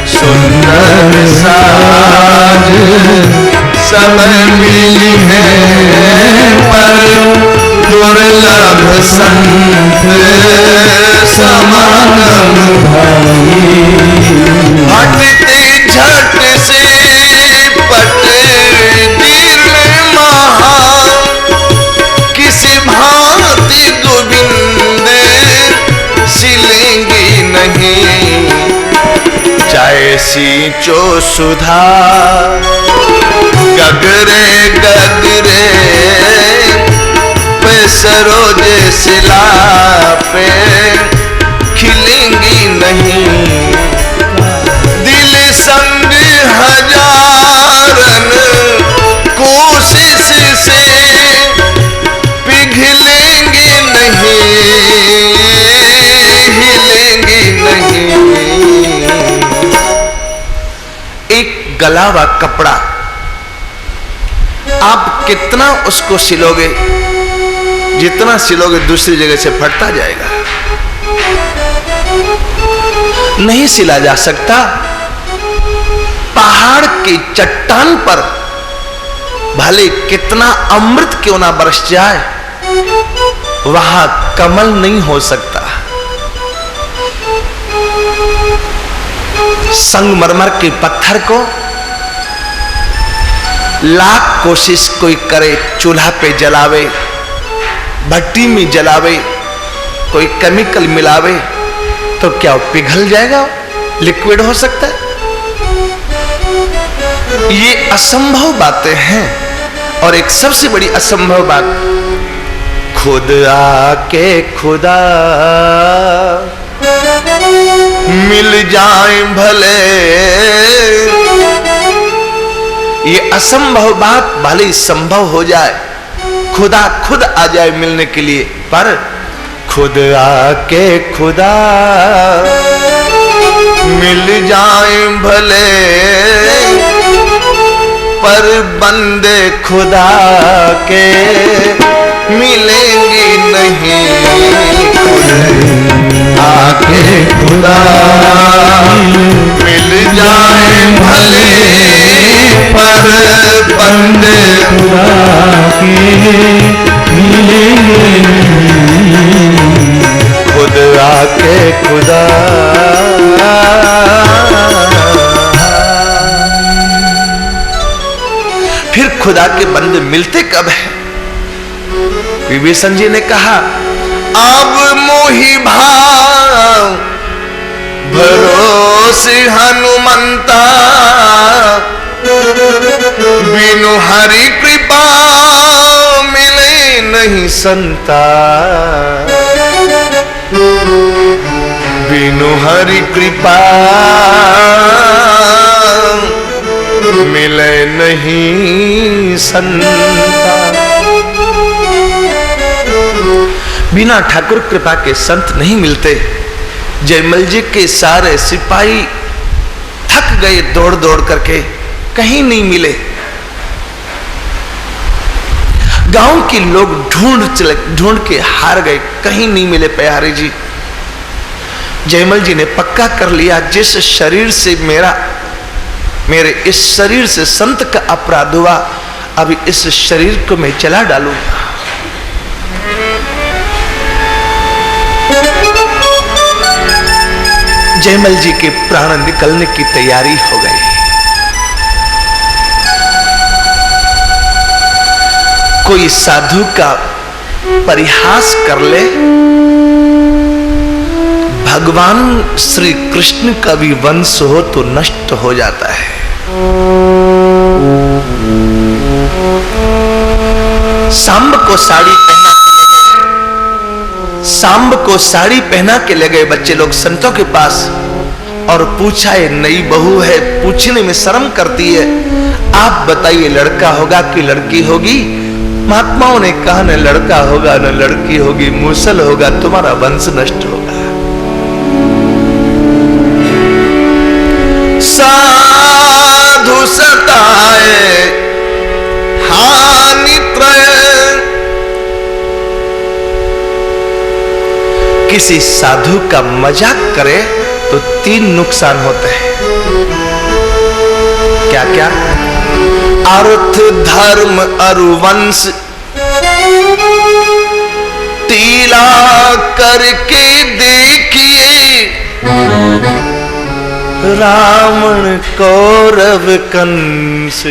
सुंदर साज सब मिली जाए सींचो सुधा, गगरे गगरे पे सरोज शिला पे खिलेंगी नहीं, दिल संग हजारन कोशिश से पिघलेंगे नहीं, हिलेंगे नहीं। एक गला हुआ कपड़ा आप कितना उसको सिलोगे, जितना सिलोगे दूसरी जगह से फटता जाएगा, नहीं सिला जा सकता। पहाड़ की चट्टान पर भले कितना अमृत क्यों ना बरस जाए, वहां कमल नहीं हो सकता। संगमरमर के पत्थर को लाख कोशिश कोई करे, चूल्हा पे जलावे, भट्टी में जलावे, कोई केमिकल मिलावे, तो क्या पिघल जाएगा, लिक्विड हो सकता है? ये असंभव बातें हैं। और एक सबसे बड़ी असंभव बात, खुद आके खुदा मिल जाए भले, ये असंभव बात भले संभव हो जाए, खुदा खुद आ जाए मिलने के लिए, पर खुद आके खुदा मिल जाए भले, पर बंदे खुदा के मिलेंगे नहीं। खुद आके खुदा मिल जाए भले, पर बंदे खुदा के मिलेंगे नहीं। खुद आके खुदा। फिर खुदा के बंदे मिलते कब है? विभीषण जी ने कहा, अब मोहि भाव भरोसे हनुमंता, बिनु हरि कृपा मिले नहीं संता, बिनु हरि कृपा मिले नहीं संता। बिना ठाकुर कृपा के संत नहीं मिलते। जयमल जी के सारे सिपाही थक गए दौड़ दौड़ करके, कहीं नहीं मिले। गांव के लोग ढूंढ के हार गए, कहीं नहीं मिले प्यारे जी। जयमल जी ने पक्का कर लिया, जिस शरीर से मेरे इस शरीर से संत का अपराध हुआ, अभी इस शरीर को मैं जला डालूंगा। जयमल जी के प्राण निकलने की तैयारी हो गई। कोई साधु का परिहास कर ले, भगवान श्री कृष्ण का भी वंश हो तो नष्ट हो जाता है। सांब को साड़ी पहना के ले गए बच्चे लोग संतों के पास और पूछा, ये नई बहू है, पूछने में शर्म करती है, आप बताइए लड़का होगा कि लड़की होगी? महात्माओं ने कहा, न लड़का होगा न लड़की होगी, मूसल होगा, तुम्हारा वंश नष्ट होगा। साधु सताए हानि त्रय, किसी साधु का मजाक करे तो 3 नुकसान होते हैं। क्या क्या? अर्थ धर्म अरुवंश तीला करके देखिए, रावण कौरव कंस।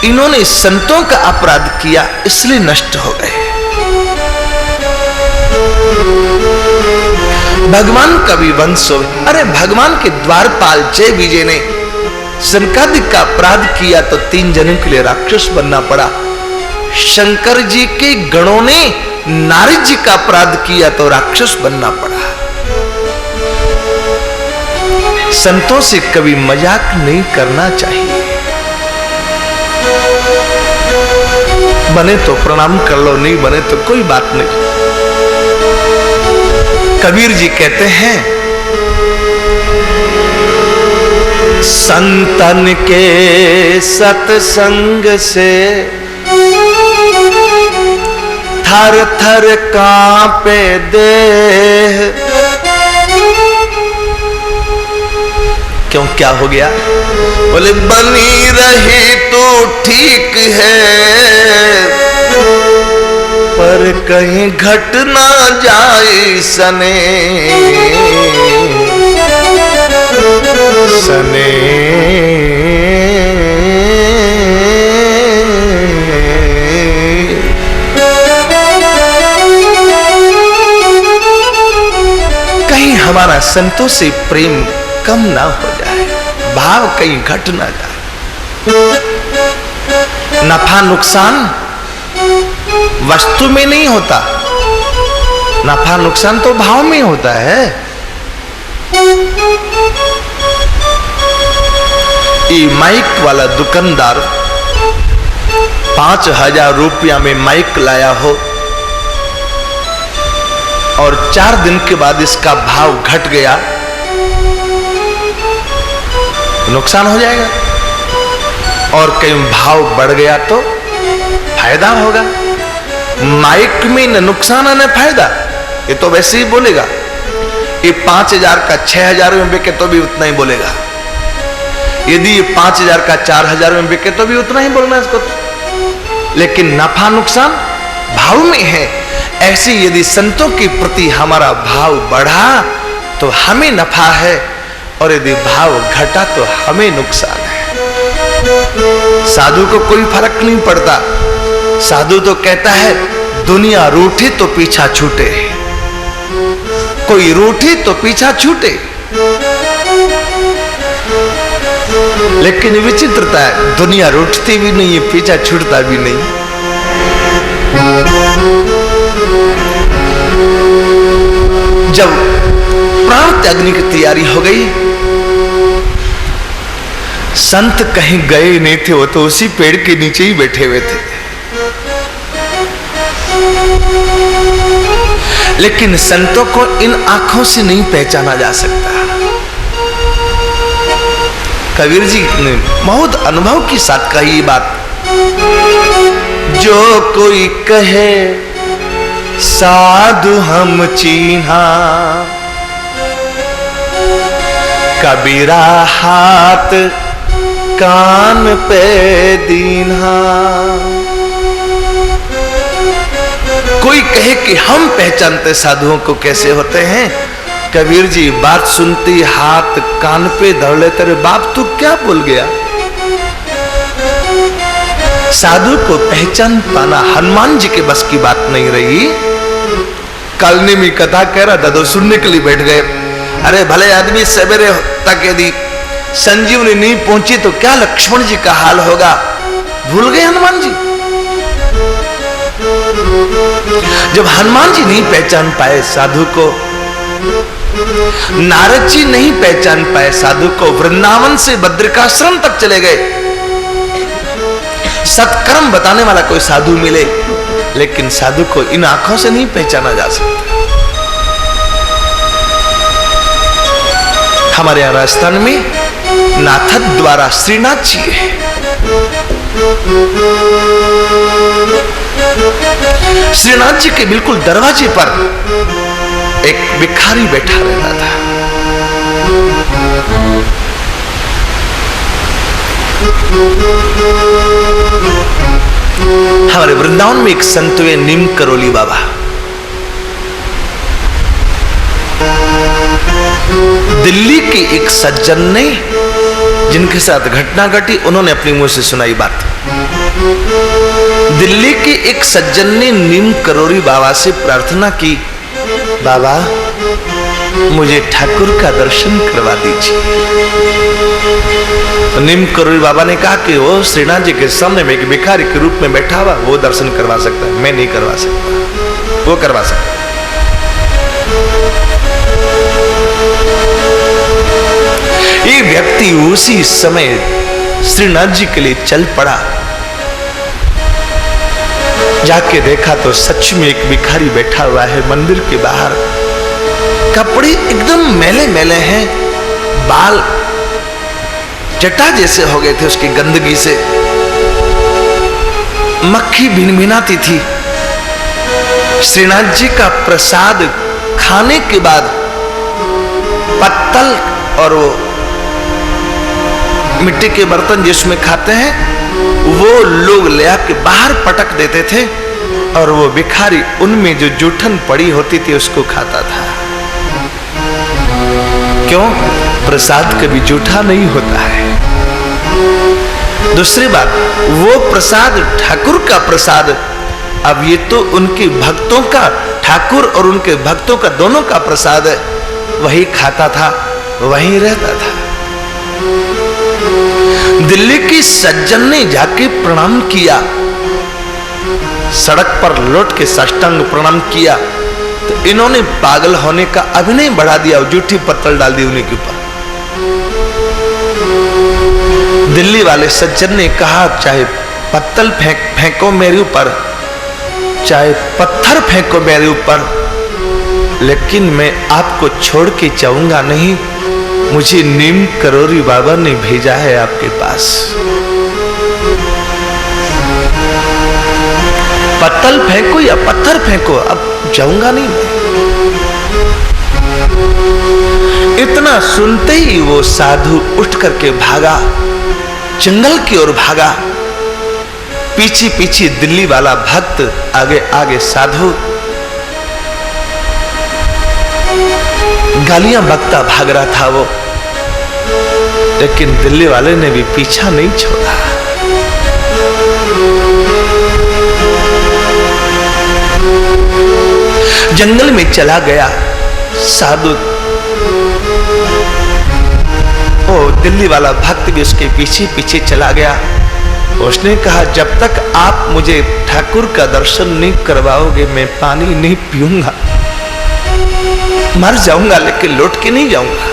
इन्होंने संतों का अपराध किया इसलिए नष्ट हो गए। भगवान का भी वंश हो। अरे भगवान के द्वारपाल जय विजय ने शंकादिक का अपराध किया तो 3 जनों के लिए राक्षस बनना पड़ा। शंकर जी के गणों ने नारद जी का अपराध किया तो राक्षस बनना पड़ा। संतों से कभी मजाक नहीं करना चाहिए। बने तो प्रणाम कर लो, नहीं बने तो कोई बात नहीं। कबीर जी कहते हैं, संतन के सत्संग से थर थर कांपे देह। क्यों, क्या हो गया? बोले बनी रही तो ठीक है, पर कहीं घट ना जाए सने सने। कहीं हमारा संतों से प्रेम कम ना हो जाए, भाव कहीं घट ना जाए। नफा नुकसान वस्तु में नहीं होता, नफा नुकसान तो भाव में होता है। ये माइक वाला दुकानदार 5000 रुपया में माइक लाया हो और 4 दिन के बाद इसका भाव घट गया, नुकसान हो जाएगा। और कहीं भाव बढ़ गया तो फायदा होगा। माइक में न नुकसान है न फायदा, ये तो वैसे ही बोलेगा। ये 5000 का 6000 में बिके तो भी उतना ही बोलेगा। यदि ये 5000 का 4000 में बिके तो भी उतना ही बोलना इसको। लेकिन नफा नुकसान भाव में है। ऐसे यदि संतों के प्रति हमारा भाव बढ़ा तो हमें नफा है, और यदि भाव घटा तो हमें नुकसान है। साधु को कोई फर्क नहीं पड़ता। साधु तो कहता है दुनिया रूठी तो पीछा छूटे, कोई रूठी तो पीछा छूटे। लेकिन विचित्रता है, दुनिया रूठती भी नहीं है, पीछा छूटता भी नहीं। जब प्राण त्यागने की तैयारी हो गई, संत कहीं गए नहीं थे, वो तो उसी पेड़ के नीचे ही बैठे हुए थे। लेकिन संतों को इन आंखों से नहीं पहचाना जा सकता। कबीर जी ने बहुत अनुभव के साथ कही बात, जो कोई कहे साधु हम चीन्हा, कबीरा हाथ कान पे दीन्हा। कोई कहे कि हम पहचानते साधुओं को कैसे होते हैं, कबीर जी बात सुनती हाथ कान पे धर लेते, रे बाप तू क्या बोल गया। साधु को पहचान पाना हनुमान जी के बस की बात नहीं रही। कालनी में कथा कह रहा था तो सुनने के लिए बैठ गए। अरे भले आदमी सवेरे तक यदि संजीवनी नहीं पहुंची तो क्या लक्ष्मण जी का हाल होगा, भूल गए हनुमान जी। जब हनुमान जी नहीं पहचान पाए साधु को, नारद जी नहीं पहचान पाए साधु को, वृंदावन से बद्रिकाश्रम तक चले गए। सत्कर्म बताने वाला कोई साधु मिले, लेकिन साधु को इन आंखों से नहीं पहचाना जा सकता। हमारे यहां राजस्थान में नाथद द्वारा श्रीनाथ जी है। श्रीनाथ जी के बिल्कुल दरवाजे पर एक भिखारी बैठा रहता था। हमारे वृंदावन में एक संत हुए नीम करोली बाबा। दिल्ली के एक सज्जन ने, जिनके साथ घटना घटी, उन्होंने अपनी मुंह से सुनाई बात। दिल्ली के एक सज्जन ने नीम करोली बाबा से प्रार्थना की, बाबा मुझे ठाकुर का दर्शन करवा दीजिए। तो नीम करोड़ी बाबा ने कहा कि वो श्रीनाथ जी के सामने में एक भिखारी के रूप में बैठा हुआ, वो दर्शन करवा सकता है, मैं नहीं करवा सकता, वो करवा सकता। ये व्यक्ति उसी समय श्रीनाथ जी के लिए चल पड़ा। जाके देखा तो सच में एक भिखारी बैठा हुआ है मंदिर के बाहर। कपड़े एकदम मैले मैले हैं, बाल जटा जैसे हो गए थे उसकी गंदगी से, मक्खी भिनभिनाती थी। श्रीनाथ जी का प्रसाद खाने के बाद पत्तल और वो मिट्टी के बर्तन जिसमें खाते हैं वो लोग ले आके बाहर पटक देते थे और वो भिखारी उनमें जो जूठन पड़ी होती थी उसको खाता था। क्यों? प्रसाद कभी जूठा नहीं होता है। दूसरी बात, वो प्रसाद ठाकुर का प्रसाद, अब ये तो उनके भक्तों का, ठाकुर और उनके भक्तों का दोनों का प्रसाद है, वही खाता था, वही रहता था। दिल्ली की सज्जन ने जाके प्रणाम किया, सड़क पर लौट के साष्टांग प्रणाम किया, तो इन्होंने पागल होने का अभिनय बढ़ा दिया, जूठी पत्तल डाल दी उन्हीं के ऊपर। दिल्ली वाले सज्जन ने कहा चाहे पत्तल फेंको मेरे ऊपर, चाहे पत्थर फेंको मेरे ऊपर, लेकिन मैं आपको छोड़ के जाऊंगा नहीं। मुझे नीम करोड़ी बाबा ने भेजा है आपके पास। पत्तल फेंको या पत्थर फेंको, अब जाऊंगा नहीं मैं। इतना सुनते ही वो साधु उठ करके भागा, जंगल की ओर भागा। पीछे पीछे दिल्ली वाला भक्त, आगे आगे साधु। गालियां बकता भाग रहा था वो, लेकिन दिल्ली वाले ने भी पीछा नहीं छोड़ा। जंगल में चला गया साधु। ओ दिल्ली वाला भक्त भी उसके पीछे पीछे चला गया। उसने कहा जब तक आप मुझे ठाकुर का दर्शन नहीं करवाओगे मैं पानी नहीं पीऊंगा, मर जाऊंगा लेकिन लौट के नहीं जाऊंगा।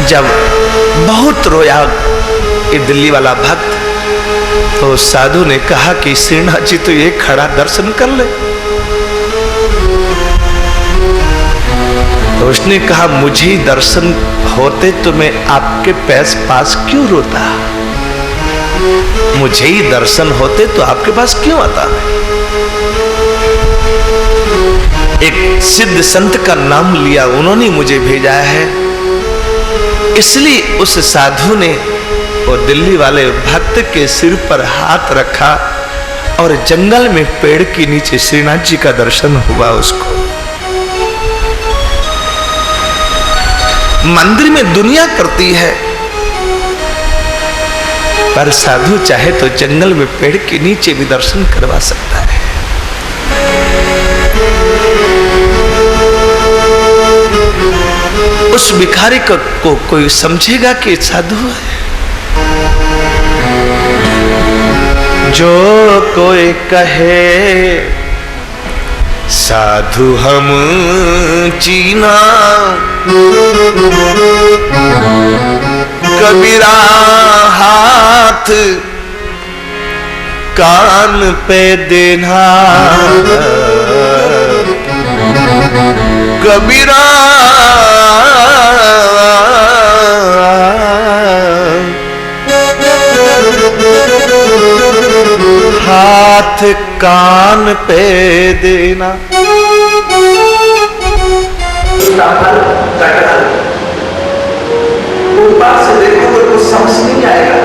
जब बहुत रोया ये दिल्ली वाला भक्त, तो साधु ने कहा कि श्रीनाथ जी तो ये खड़ा दर्शन कर ले। तो उसने कहा मुझे ही दर्शन होते तो मैं आपके पास क्यों रोता, मुझे ही दर्शन होते तो आपके पास क्यों आता। एक सिद्ध संत का नाम लिया, उन्होंने मुझे भेजा है, इसलिए उस साधु ने वो दिल्ली वाले भक्त के सिर पर हाथ रखा और जंगल में पेड़ के नीचे श्रीनाथ जी का दर्शन हुआ उसको। मंदिर में दुनिया करती है, पर साधु चाहे तो जंगल में पेड़ के नीचे भी दर्शन करवा सकता है। उस भिखारी को कोई समझेगा कि साधु है। जो कोई कहे साधु हम चीना, कबीरा हाथ कान पे देना, कबीरा हाथ कान पे देना। ऊपर से देखो तो कुछ समझ नहीं आएगा,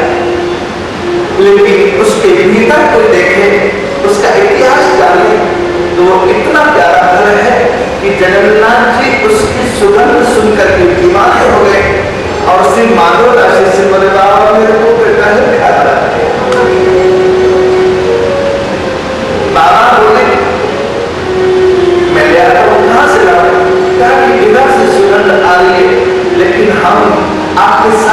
लेकिन उसके भीतर कोई देखे, उसका इतिहास जाने तो वो इतना प्यारा घर है कि जगन्नाथ जी उसकी सुगंध सुनकर के दीवाने हो गए और श्री माधव दास से बोले बाबा मेरे को बेटा है, आपके